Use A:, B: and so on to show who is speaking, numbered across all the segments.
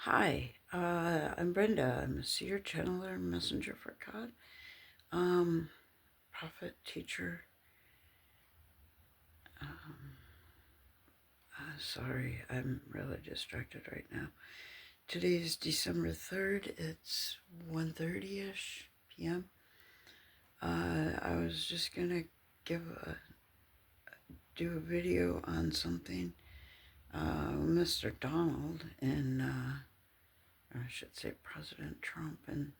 A: Hi, I'm Brenda. I'm a seer, channeler, messenger for God, prophet, teacher. Um, Sorry, I'm really distracted right now. Today's December 3rd. It's 1:30ish p.m. I was just gonna do a video on something. Mr. Donald and, or I should say President Trump and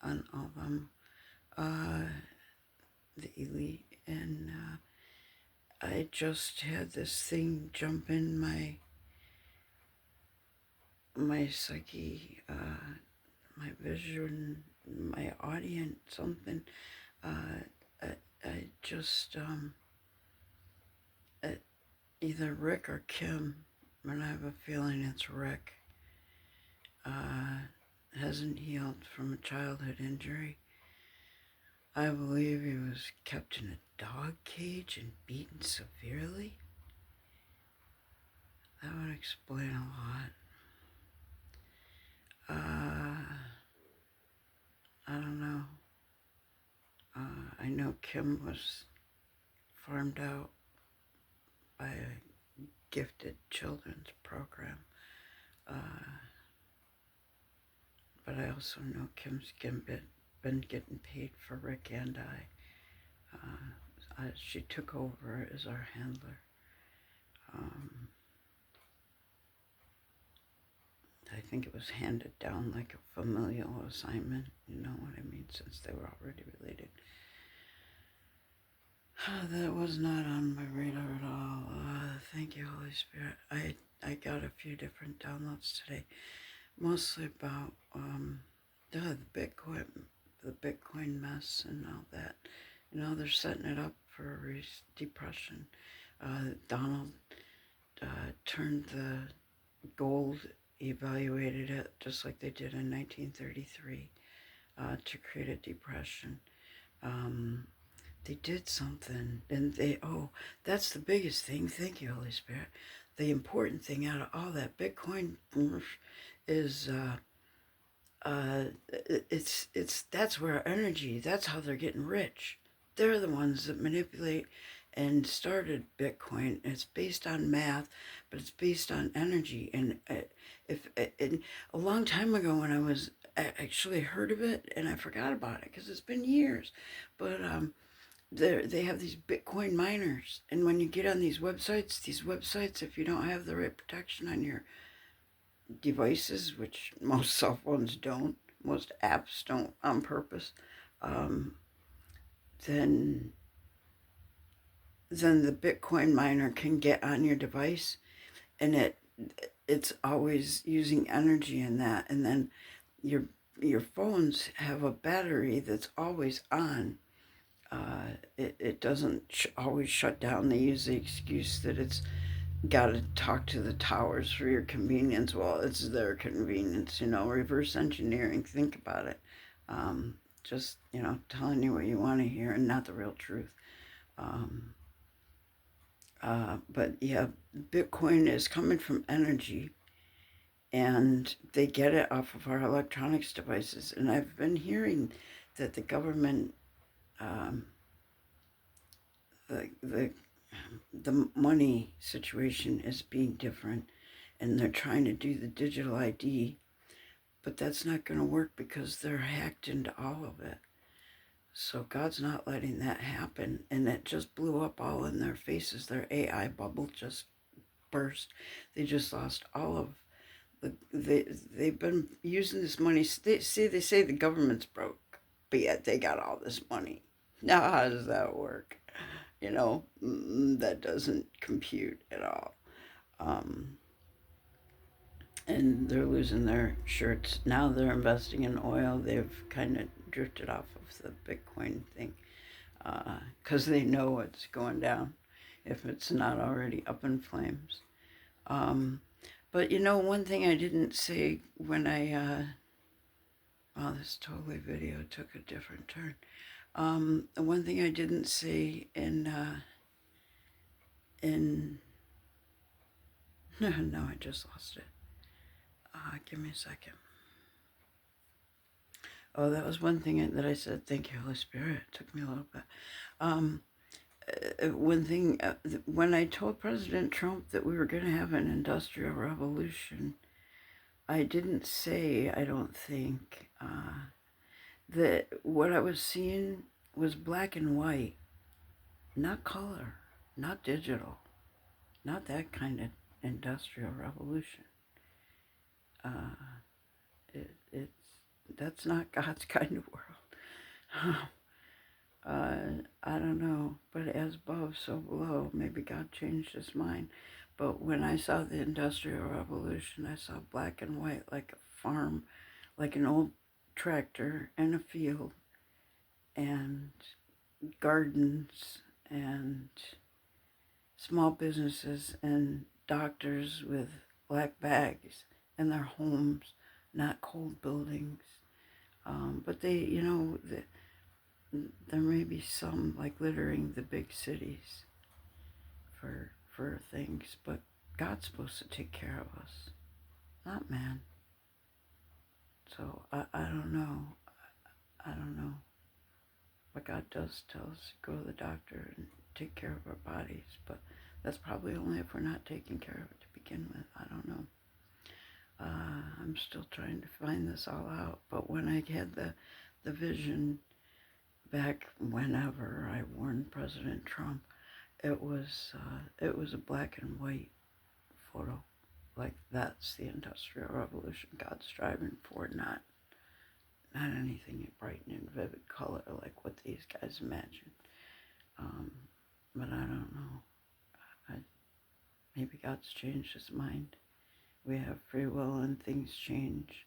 A: on all of them. The elite, and I just had this thing jump in my psyche, my vision, my audience, something. I just uh, either Rick or Kim, and I have a feeling it's Rick. Hasn't healed from a childhood injury. I believe he was kept in a dog cage and beaten severely. That would explain a lot. I don't know. I know Kim was farmed out by a gifted children's program. But I also know Kim's been getting paid for Rick and I. She took over as our handler. Um, I think it was handed down like a familial assignment, you know what I mean, since they were already related. That was not on my radar at all. Thank you, Holy Spirit. I got a few different downloads today, mostly about the Bitcoin mess and all that. You know, they're setting it up for depression. Donald turned the gold, evaluated it just like they did in 1933 to create a depression. They did something, and that's the biggest thing. Thank you, Holy Spirit. The important thing out of all that Bitcoin is that's where energy. That's how they're getting rich. They're the ones that manipulate and started Bitcoin. It's based on math, but it's based on energy. And if and a long time ago, when I actually heard of it, and I forgot about it because it's been years, but they have these Bitcoin miners, and when you get on these websites, if you don't have the right protection on your devices, which most cell phones don't, most apps don't on purpose, um, then the Bitcoin miner can get on your device, and it's always using energy in that, and then your phones have a battery that's always on. It doesn't always shut down. They use the excuse that it's got to talk to the towers for your convenience. Well, it's their convenience, reverse engineering. Think about it. Just, telling you what you want to hear and not the real truth. Um, but yeah, Bitcoin is coming from energy, and they get it off of our electronics devices. And I've been hearing that the government, um, the money situation is being different, and they're trying to do the digital ID, but that's not going to work because they're hacked into all of it. So God's not letting that happen, and it just blew up all in their faces. Their AI bubble just burst. They just lost all of they've been using this money. They say the government's broke, but yet they got all this money. Now how does that work? That doesn't compute at all. Um, and they're losing their shirts. Now they're investing in oil. They've kind of drifted off of the Bitcoin thing because they know it's going down if it's not already up in flames. But one thing I didn't say when this totally video took a different turn. The one thing I didn't say in no, I just lost it. Give me a second. Oh, that was one thing that I said. Thank you, Holy Spirit. It took me a little bit. Um, One thing, when I told President Trump that we were going to have an industrial revolution, I didn't say, I don't think, that what I was seeing was black and white, not color, not digital, not that kind of industrial revolution. Uh, it's that's not God's kind of world. I don't know, but as above, so below. Maybe God changed his mind. But when I saw the Industrial Revolution, I saw black and white like a farm, like an old tractor and a field and gardens and small businesses and doctors with black bags and their homes, not cold buildings. But they, there may be some like littering the big cities for things, but God's supposed to take care of us, not man. So I don't know. I don't know. But God does tell us to go to the doctor and take care of our bodies, but that's probably only if we're not taking care of it to begin with. I don't know. I'm still trying to find this all out, but when I had the vision back whenever I warned President Trump, it was a black and white photo. Like that's the Industrial Revolution God's striving for, not anything bright and vivid color like what these guys imagine. But I don't know. Maybe God's changed his mind. We have free will and things change.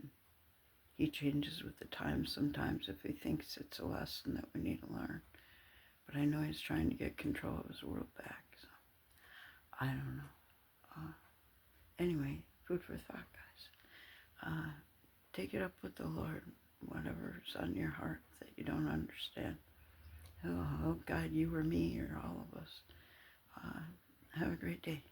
A: He changes with the times sometimes if he thinks it's a lesson that we need to learn. But I know he's trying to get control of his world back. So I don't know. Anyway, food for thought, guys. Take it up with the Lord, whatever's on your heart that you don't understand. He'll guide you or me or all of us. Have a great day.